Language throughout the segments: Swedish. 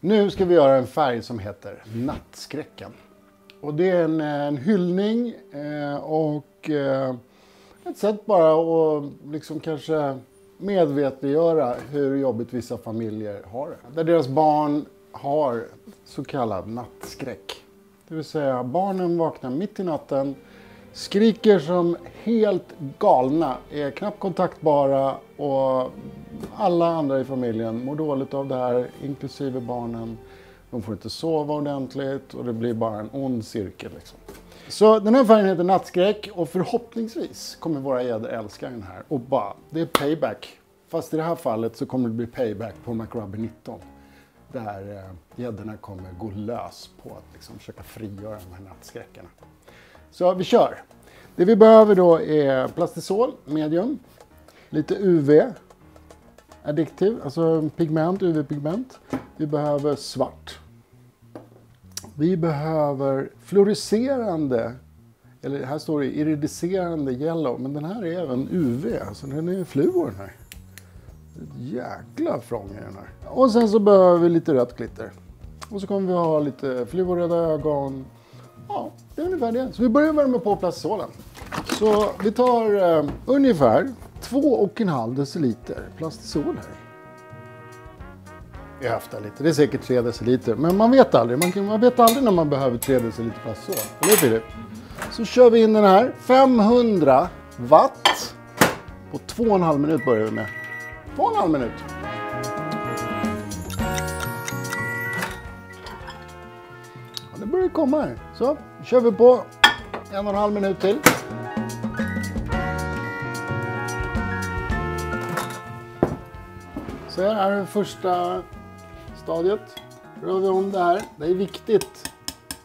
Nu ska vi göra en färg som heter nattskräcken. Och det är en hyllning och ett sätt bara att liksom kanske medvetandegöra hur jobbigt vissa familjer har det. Där deras barn har så kallad nattskräck. Det vill säga barnen vaknar mitt i natten, skriker som helt galna, är knappt kontaktbara och alla andra i familjen mår dåligt av det här, inklusive barnen. De får inte sova ordentligt och det blir bara en ond cirkel. Liksom. Så den här färgen heter nattskräck och förhoppningsvis kommer våra gäddor älska den här. Och bara, det är payback. Fast i det här fallet så kommer det bli payback på McRubber 19. Där gäddorna kommer gå lös på att liksom försöka frigöra de här nattskräckarna. Så vi kör. Det vi behöver då är plastisol, medium, lite UV, addiktiv, alltså pigment, UV-pigment. Vi behöver svart. Vi behöver fluorescerande, eller här står det iridiserande yellow, men den här är även UV, alltså den är fluor den här. Ett jäkla frång i den här. Och sen så behöver vi lite rött glitter. Och så kommer vi ha lite fluorröda ögon. Ja, det är ungefär det. Så vi börjar värma på plastisolen. Så vi tar ungefär 2,5 deciliter plastisol här. Jag höftar lite, det är säkert 3 deciliter. Men man vet aldrig, man vet aldrig när man behöver 3 deciliter plastisol. Eller hur Filip? Så kör vi in den här, 500 watt. På 2,5 minut börjar vi med. 2,5 minut. Ja, det börjar komma här. Så kör vi på 1,5 minut till. Så här är det första stadiet. Rör vi om det här. Det är viktigt.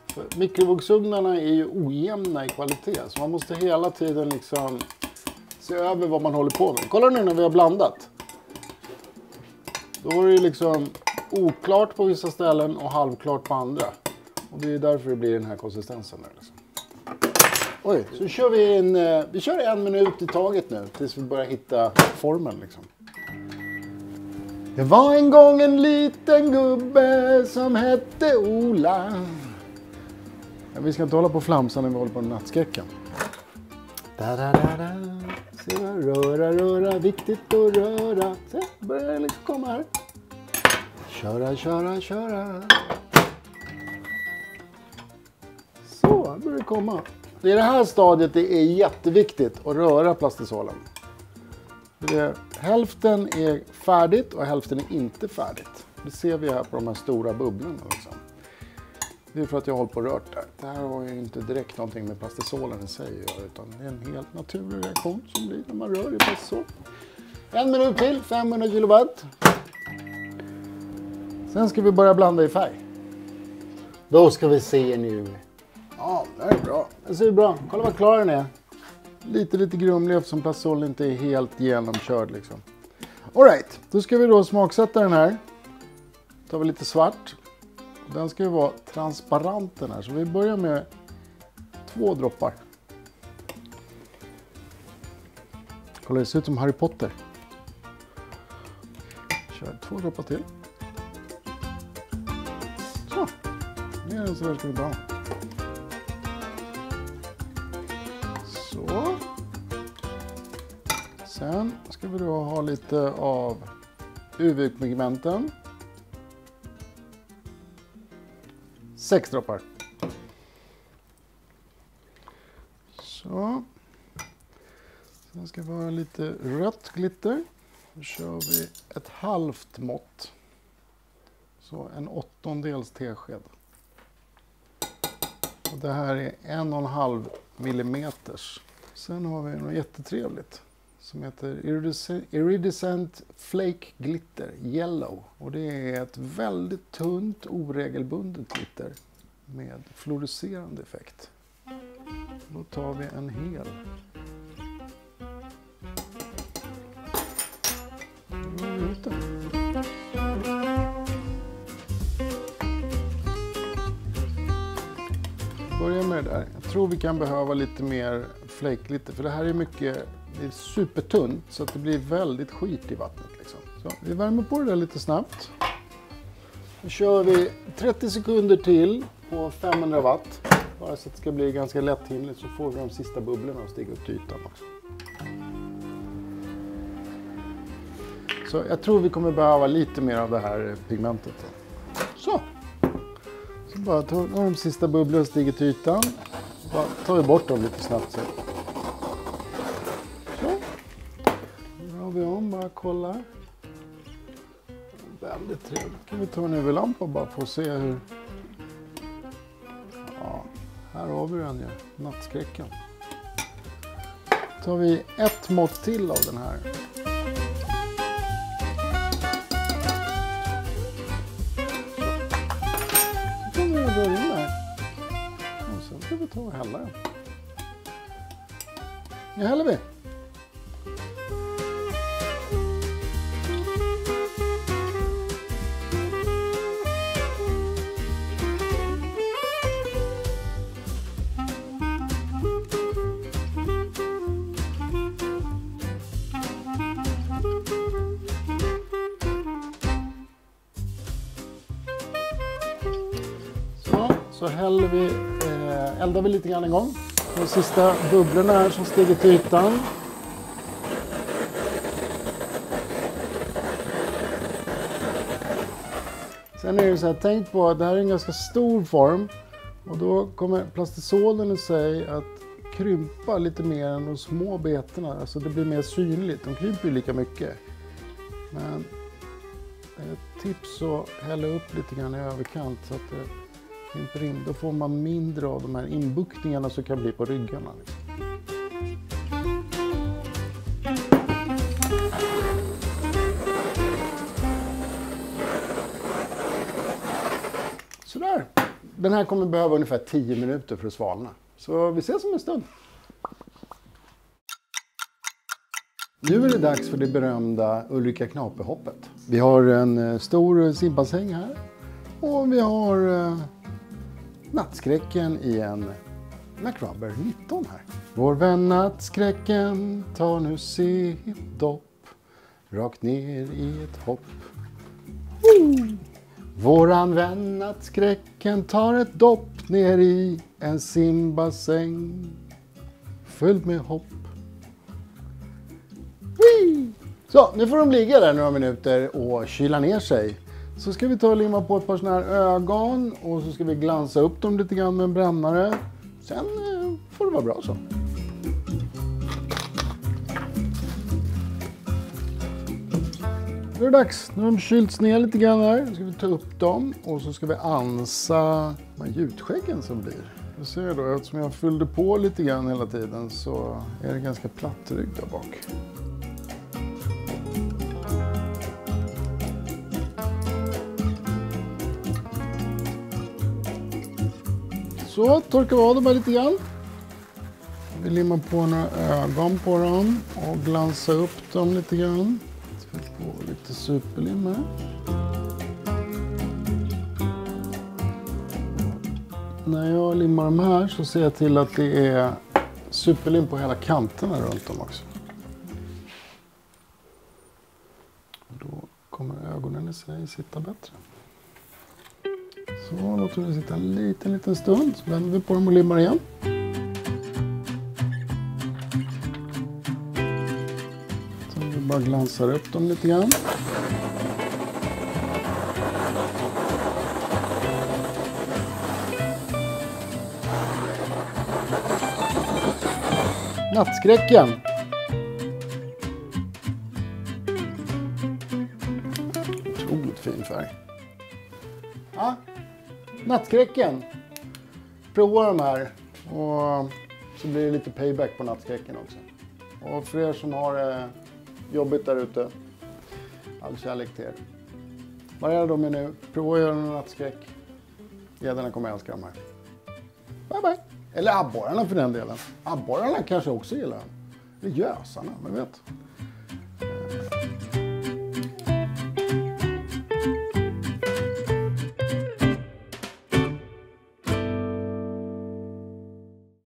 För mikrovågsugnarna är ju ojämna i kvalitet. Så man måste hela tiden liksom se över vad man håller på med. Kolla nu när vi har blandat. Då är det liksom oklart på vissa ställen och halvklart på andra. Och det är därför det blir den här konsistensen. Där liksom. Oj, så kör vi kör 1 minut i taget nu tills vi börjar hitta formen liksom. Det var en gång en liten gubbe som hette Ola. Ja, vi ska inte hålla på flamsa när vi håller på nattskräcken. Se, röra, viktigt att röra. Se, börjar liksom komma här. Köra. Så, börjar det komma. I det här stadiet det är jätteviktigt att röra plastisolen. Hälften är färdigt och hälften är inte färdigt. Det ser vi här på de här stora bubblorna. Liksom. Det är för att jag håller på och rört där. Det här har ju inte direkt någonting med plastisolen i sig att göra, utan det är en helt naturlig reaktion som blir när man rör i plastisol. 1 minut till, 500 kilowatt. Sen ska vi börja blanda i färg. Då ska vi se nu. Ja, det är bra. Det ser bra. Kolla vad klar den är. Lite grumlig eftersom plastisolen inte är helt genomkörd liksom. Alright, då ska vi då smaksätta den här. Tar vi lite svart. Den ska ju vara transparent den här. Så vi börjar med 2 droppar. Kolla, det ser ut som Harry Potter. Kör 2 droppar till. Så, nu är den så där ska vi bra. Så. Sen ska vi då ha lite av UV-pigmenten. 6 droppar. Så. Sen ska vi ha lite rött glitter. Då kör vi ett halvt mått. Så en 1/8 tesked. Och det här är 1,5 millimeters. Sen har vi något jättetrevligt som heter Iridescent Flake Glitter Yellow. Och det är ett väldigt tunt, oregelbundet glitter med fluorescerande effekt. Då tar vi en hel. Börja med det där. Jag tror vi kan behöva lite mer flake glitter, för det här är mycket, det är supertunt så att det blir väldigt skit i vattnet liksom. Så vi värmer på det där lite snabbt. Nu kör vi 30 sekunder till på 500 watt. Bara så att det ska bli ganska lätthinligt så får vi de sista bubblorna att stiga upp till ytan också. Så jag tror vi kommer behöva lite mer av det här pigmentet. Så bara tar de sista bubblorna stiger till ytan. Bara tar vi bort dem lite snabbt. Så drar vi om, bara kollar. Väldigt trevligt. Kan vi ta en UV-lampa bara för att se hur... Ja, här har vi den ju. Nattskräcken. Tar vi ett mått till av den här. Så kan vi röra in där. Och sen ska vi ta och hälla den. Nu häller vi. Så häller vi, eldar vi lite grann en gång. De sista bubblorna här som stiger till ytan. Sen är det så här, tänk på att det här är en ganska stor form. Och då kommer plastisolen i sig att krympa lite mer än de små betorna. Alltså det blir mer synligt, de krymper ju lika mycket. Men ett tips att hälla upp lite grann i överkant så att det krymper in. Då får man mindre av de här inbuktningarna som kan bli på ryggarna. Sådär. Den här kommer behöva ungefär 10 minuter för att svalna. Så vi ses om en stund. Nu är det dags för det berömda Ulrika Knape-hoppet. Vi har en stor simbassäng här. Och vi har nattskräcken i en McRubber 19 här. Vår vän nattskräcken tar nu sitt dopp. Rakt ner i ett hopp. Våran vän nattskräcken tar ett dopp ner i en simbassäng. Fylld med hopp. Så, nu får de ligga där några minuter och kyla ner sig. Så ska vi ta och limma på ett par såna här ögon och så ska vi glansa upp dem lite grann med en brännare. Sen får det vara bra så. Nu är det dags. Nu har de kylts ner lite grann här. Nu ska vi ta upp dem och så ska vi ansa de här gjutskäggen som blir. Du ser då, eftersom jag fyllde på lite grann hela tiden så är det ganska platt rygg där bak. Så torkar vi av dem här lite grann. Vi limmar på några ögon på dem och glansar upp dem lite grann. Så vi får lite superlim här. När jag limmar de här så ser jag till att det är superlim på hela kanterna runt om också. Då kommer ögonen i sig sitta bättre. Så låter vi sitta en liten stund, så vänder vi på dem och limmar igen. Så vi bara glansar upp dem lite grann. Nattskräcken. Otroligt fin färg. Ja. Nattskräcken. Prova de här och så blir det lite payback på nattskräcken också. Och för er som har det jobbigt där ute, all kärlek till er. Vad är det de är nu? Prova att göra en nattskräck. Gäddorna kommer älska de här. Bye bye. Eller abborrarna för den delen. Abborrarna kanske också gillar den. Eller gösarna, men vet.